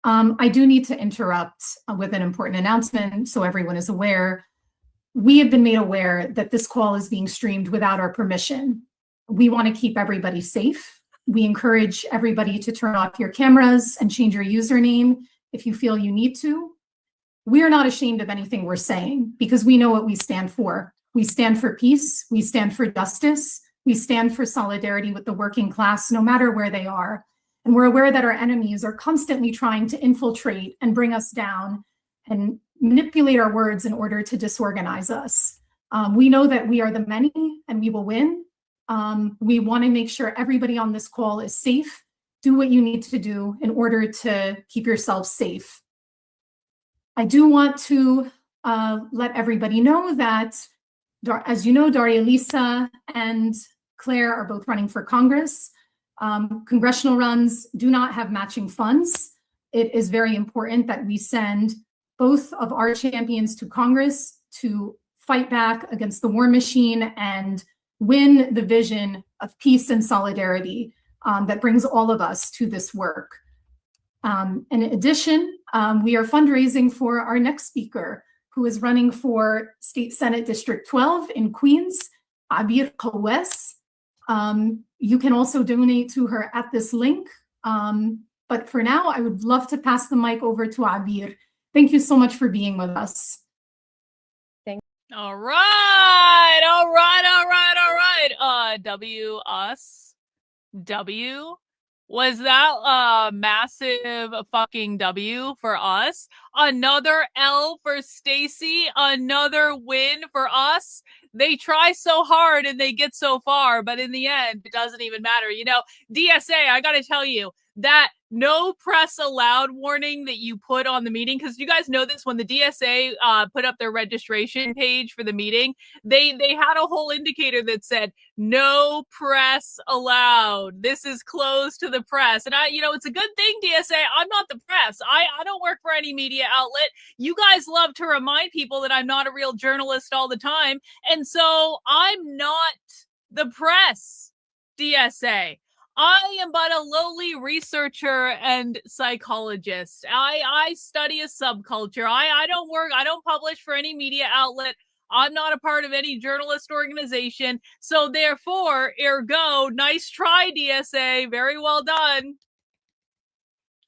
I do need to interrupt with an important announcement so everyone is aware. We have been made aware that this call is being streamed without our permission. We want to keep everybody safe. We encourage everybody to turn off your cameras and change your username if you feel you need to. We are not ashamed of anything we're saying because we know what we stand for. We stand for peace. We stand for justice. We stand for solidarity with the working class, no matter where they are. And we're aware that our enemies are constantly trying to infiltrate and bring us down and manipulate our words in order to disorganize us. We know that we are the many and we will win. We want to make sure everybody on this call is safe. Do what you need to do in order to keep yourselves safe. I do want to let everybody know that, as you know, Daria Lisa and Claire are both running for Congress. Congressional runs do not have matching funds. It is very important that we send both of our champions to Congress to fight back against the war machine and win the vision of peace and solidarity that brings all of us to this work. In addition, we are fundraising for our next speaker, who is running for State Senate District 12 in Queens, Abir Kawes. You can also donate to her at this link. But for now, I would love to pass the mic over to Abir. Thank you so much for being with us. All right. W. Was that a massive fucking W for us? Another L for Stacy, another win for us. They try so hard and they get so far, but in the end, it doesn't even matter. You know, DSA, I gotta tell you, that no press allowed warning that you put on the meeting, because you guys know this, when the DSA put up their registration page for the meeting, they had a whole indicator that said no press allowed. This is closed to the press. And it's a good thing, DSA, I'm not the press. I don't work for any media outlet. You guys love to remind people that I'm not a real journalist all the time. And so I'm not the press, DSA. I am but a lowly researcher and psychologist. I study a subculture. I don't publish for any media outlet. I'm not a part of any journalist organization. So therefore, ergo, nice try, DSA. Very well done.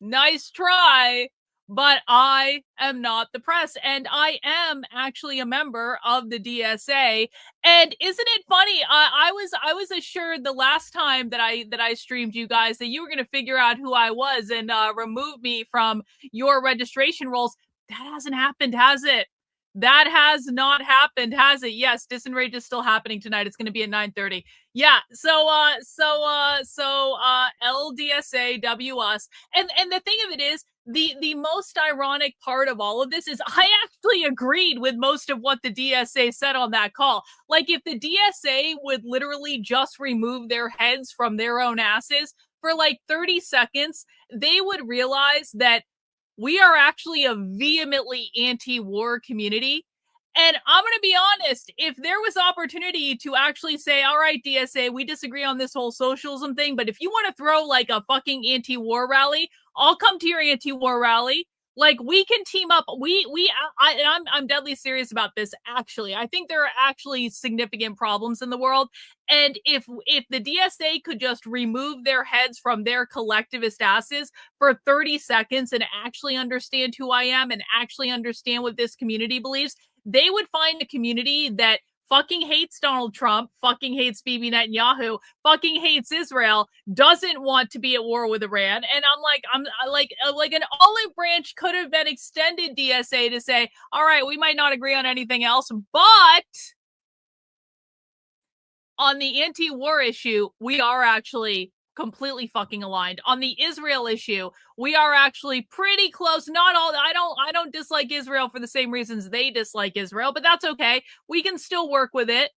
Nice try. But I am not the press, and I am actually a member of the DSA. And isn't it funny? I was assured the last time that I streamed you guys that you were going to figure out who I was and remove me from your registration rolls. That hasn't happened, has it? That has not happened, has it? Yes, Disenrage is still happening tonight. It's going to be at 9:30. Yeah. So LDSA us. And the thing of it is, the most ironic part of all of this is I actually agreed with most of what the DSA said on that call. Like, if the DSA would literally just remove their heads from their own asses for like 30 seconds, they would realize that we are actually a vehemently anti-war community. And I'm going to be honest, if there was opportunity to actually say, all right, DSA, we disagree on this whole socialism thing, but if you want to throw like a fucking anti-war rally, I'll come to your anti-war rally. Like, we can team up. I'm deadly serious about this, actually. I think there are actually significant problems in the world. And if the DSA could just remove their heads from their collectivist asses for 30 seconds and actually understand who I am and actually understand what this community believes, they would find a community that fucking hates Donald Trump, fucking hates Bibi Netanyahu, fucking hates Israel, doesn't want to be at war with Iran. And I'm like an olive branch could have been extended, DSA, to say, all right, we might not agree on anything else, but on the anti-war issue, we are actually completely fucking aligned. On the Israel issue, we are actually pretty close. Not all. I don't dislike Israel for the same reasons they dislike Israel, but that's okay. We can still work with it.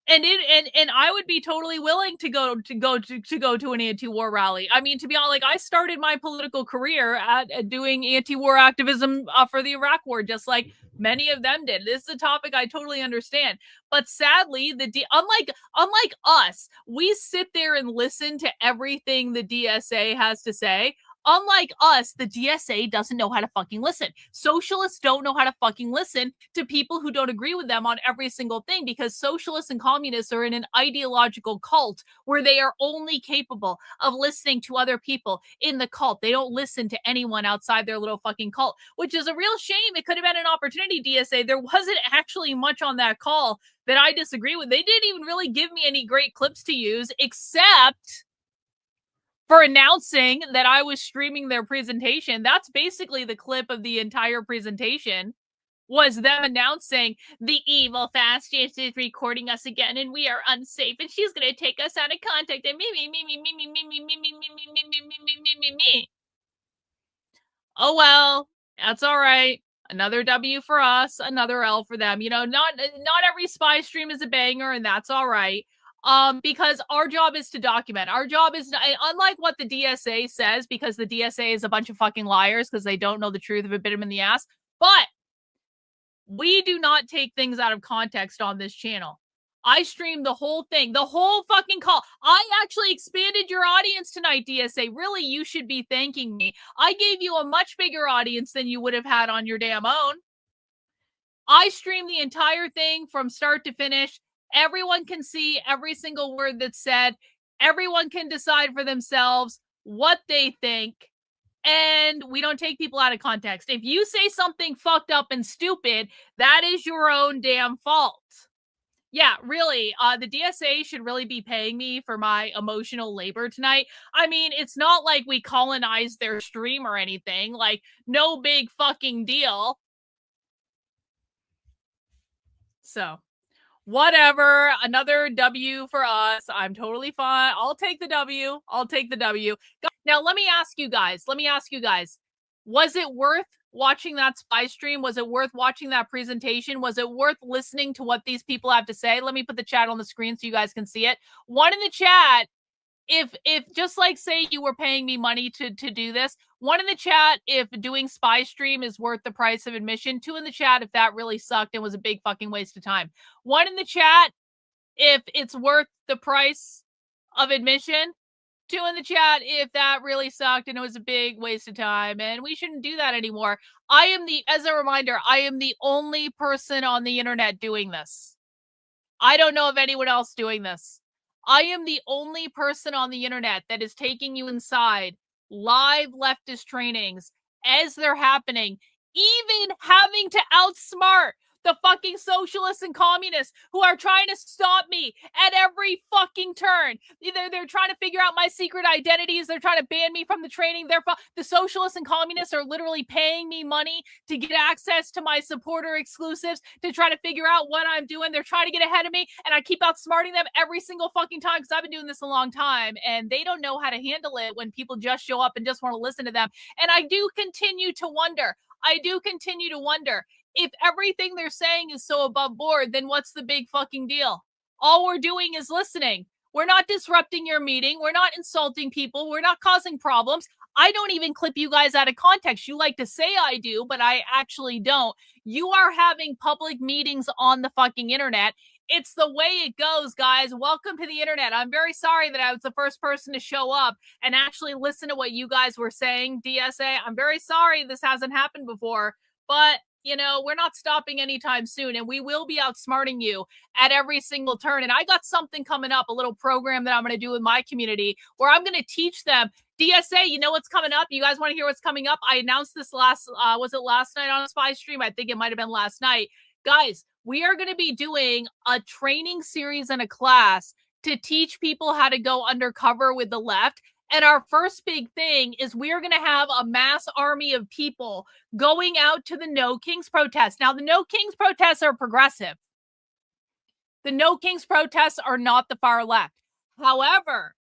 And I would be totally willing to go to an anti-war rally. I mean, to be honest, like, I started my political career at doing anti-war activism for the Iraq War, just like many of them did. This is a topic I totally understand. But sadly, unlike us, we sit there and listen to everything the DSA has to say. Unlike us, the DSA doesn't know how to fucking listen. Socialists don't know how to fucking listen to people who don't agree with them on every single thing, because socialists and communists are in an ideological cult where they are only capable of listening to other people in the cult. They don't listen to anyone outside their little fucking cult, which is a real shame. It could have been an opportunity, DSA. There wasn't actually much on that call that I disagree with. They didn't even really give me any great clips to use, except for announcing that I was streaming their presentation. That's basically the clip of the entire presentation, was them announcing the evil fascist is recording us again and we are unsafe and she's going to take us out of contact and me. Oh, well, that's all right. Another W for us, another L for them. You know, not every spy stream is a banger, and that's all right. Because our job is to document. Our job is, unlike what the DSA says, because the DSA is a bunch of fucking liars because they don't know the truth if it bit them in the ass. But we do not take things out of context on this channel. I streamed the whole thing, the whole fucking call. I actually expanded your audience tonight, DSA. Really, you should be thanking me. I gave you a much bigger audience than you would have had on your damn own. I streamed the entire thing from start to finish. Everyone can see every single word that's said. Everyone can decide for themselves what they think. And we don't take people out of context. If you say something fucked up and stupid, that is your own damn fault. Yeah, really, the DSA should really be paying me for my emotional labor tonight. I mean, it's not like we colonized their stream or anything. Like, no big fucking deal. So, whatever. Another W for us. I'm totally fine. I'll take the W. I'll take the W. Now, let me ask you guys. Was it worth watching that spy stream? Was it worth watching that presentation? Was it worth listening to what these people have to say? Let me put the chat on the screen so you guys can see it. One in the chat, if just like say you were paying me money to do this, one in the chat if doing spy stream is worth the price of admission. Two in the chat if that really sucked and was a big fucking waste of time. One in the chat if it's worth the price of admission. Two in the chat if that really sucked and it was a big waste of time and we shouldn't do that anymore. As a reminder, I am the only person on the internet doing this. I don't know of anyone else doing this. I am the only person on the internet that is taking you inside live leftist trainings as they're happening, even having to outsmart the fucking socialists and communists who are trying to stop me at every fucking turn. Either they're trying to figure out my secret identities, they're trying to ban me from the training. The socialists and communists are literally paying me money to get access to my supporter exclusives, to try to figure out what I'm doing. They're trying to get ahead of me, and I keep outsmarting them every single fucking time because I've been doing this a long time, and they don't know how to handle it when people just show up and just want to listen to them. And I do continue to wonder if everything they're saying is so above board, then what's the big fucking deal? All we're doing is listening. We're not disrupting your meeting. We're not insulting people. We're not causing problems. I don't even clip you guys out of context. You like to say I do, but I actually don't. You are having public meetings on the fucking internet. It's the way it goes, guys. Welcome to the internet. I'm very sorry that I was the first person to show up and actually listen to what you guys were saying, DSA. I'm very sorry this hasn't happened before, but you know, we're not stopping anytime soon, and we will be outsmarting you at every single turn. And I got something coming up, a little program that I'm going to do with my community where I'm going to teach them. DSA, you know what's coming up? You guys want to hear what's coming up? I announced this last night on a spy stream? I think it might have been last night. Guys, we are going to be doing a training series and a class to teach people how to go undercover with the left. And our first big thing is we are going to have a mass army of people going out to the No Kings protests. Now, the No Kings protests are progressive. The No Kings protests are not the far left. However,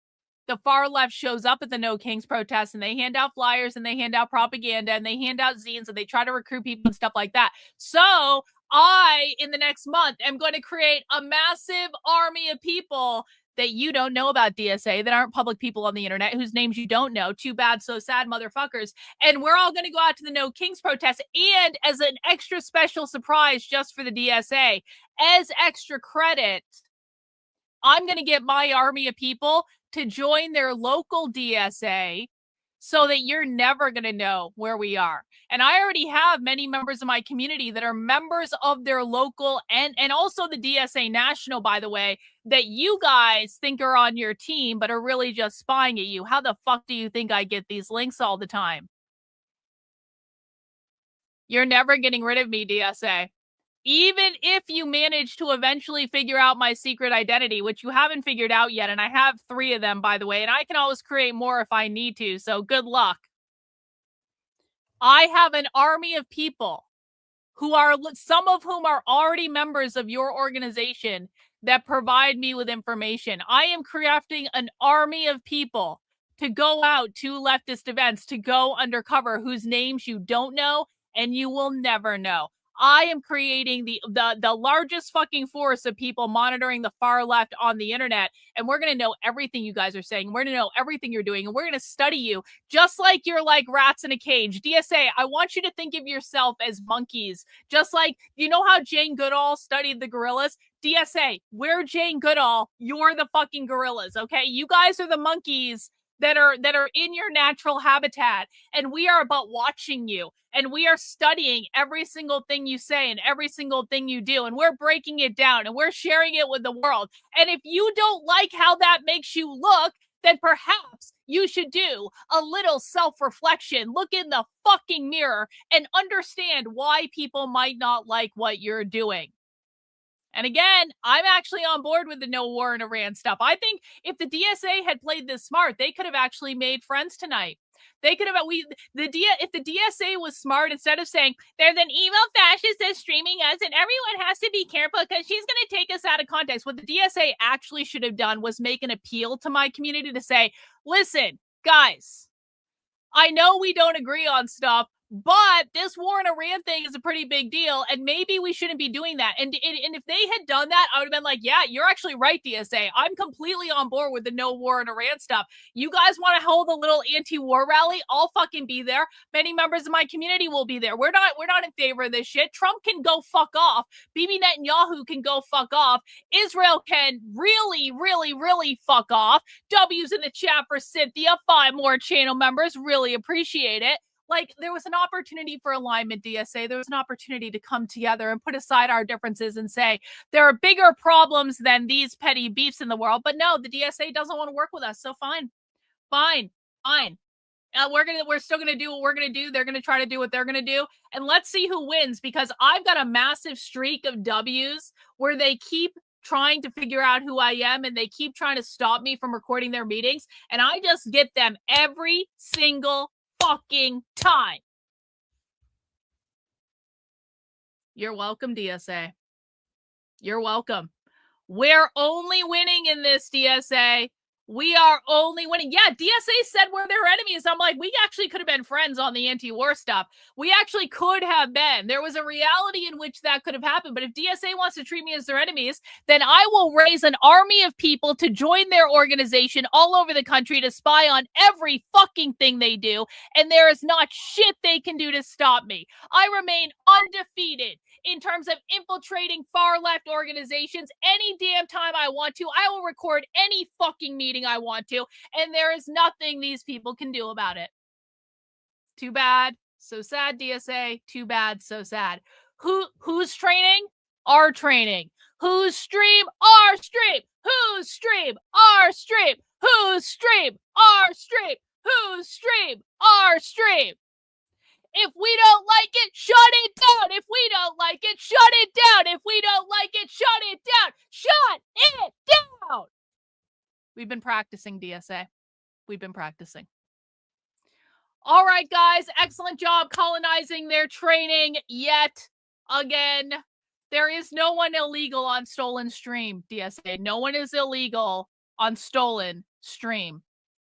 the far left shows up at the No Kings protests and they hand out flyers and they hand out propaganda and they hand out zines and they try to recruit people and stuff like that. So I, in the next month, am going to create a massive army of people that you don't know about, DSA, that aren't public people on the internet, whose names you don't know. Too bad, so sad, motherfuckers. And we're all going to go out to the No Kings protest. And as an extra special surprise just for the DSA, as extra credit, I'm going to get my army of people to join their local DSA so that you're never going to know where we are. And I already have many members of my community that are members of their local and also the DSA National, by the way, that you guys think are on your team, but are really just spying at you. How the fuck do you think I get these links all the time? You're never getting rid of me, DSA. Even if you manage to eventually figure out my secret identity, which you haven't figured out yet, and I have 3 of them, by the way, and I can always create more if I need to, so good luck. I have an army of people who are, some of whom are already members of your organization, that provide me with information. I am crafting an army of people to go out to leftist events, to go undercover, whose names you don't know and you will never know. I am creating the largest fucking force of people monitoring the far left on the internet, and we're going to know everything you guys are saying. We're going to know everything you're doing, and we're going to study you just like you're like rats in a cage. DSA, I want you to think of yourself as monkeys, just like, you know how Jane Goodall studied the gorillas? DSA, we're Jane Goodall, you're the fucking gorillas, okay? You guys are the monkeys that are in your natural habitat, and we are about watching you, and we are studying every single thing you say and every single thing you do, and we're breaking it down and we're sharing it with the world. And if you don't like how that makes you look, then perhaps you should do a little self-reflection. Look in the fucking mirror and understand why people might not like what you're doing. And again, I'm actually on board with the no war in Iran stuff. I think if the DSA had played this smart, they could have actually made friends tonight. They could have, if the DSA was smart, instead of saying, there's an evil fascist that's streaming us and everyone has to be careful because she's going to take us out of context. What the DSA actually should have done was make an appeal to my community to say, listen, guys, I know we don't agree on stuff, but this war in Iran thing is a pretty big deal, and maybe we shouldn't be doing that. And if they had done that, I would have been like, yeah, you're actually right, DSA. I'm completely on board with the no war in Iran stuff. You guys want to hold a little anti-war rally? I'll fucking be there. Many members of my community will be there. We're not in favor of this shit. Trump can go fuck off. Bibi Netanyahu can go fuck off. Israel can really, really, really fuck off. W's in the chat for Cynthia. 5 more channel members. Really appreciate it. Like, there was an opportunity for alignment, DSA. There was an opportunity to come together and put aside our differences and say, there are bigger problems than these petty beefs in the world. But no, the DSA doesn't want to work with us. So fine. We're still going to do what we're going to do. They're going to try to do what they're going to do. And let's see who wins, because I've got a massive streak of W's where they keep trying to figure out who I am, and they keep trying to stop me from recording their meetings. And I just get them every single fucking time. You're welcome, DSA. You're welcome. We're only winning in this, DSA. We are only winning. Yeah, DSA said we're their enemies. I'm like, we actually could have been friends on the anti-war stuff. We actually could have been. There was a reality in which that could have happened. But if DSA wants to treat me as their enemies, then I will raise an army of people to join their organization all over the country to spy on every fucking thing they do. And there is not shit they can do to stop me. I remain undefeated in terms of infiltrating far left organizations any damn time I want to. I will record any fucking meeting I want to, and there is nothing these people can do about it. Too bad, so sad, DSA. Too bad, so sad. Who's training? Our training. Whose stream? Our stream. Whose stream? Our stream. Whose stream? Our stream. Whose stream? Our stream. If we don't like it, shut it down. If we don't like it, shut it down. If we don't like it, shut it down. Shut it down. We've been practicing, DSA. We've been practicing. All right, guys. Excellent job colonizing their training yet again. There is no one illegal on Stolen Stream, DSA. No one is illegal on Stolen Stream.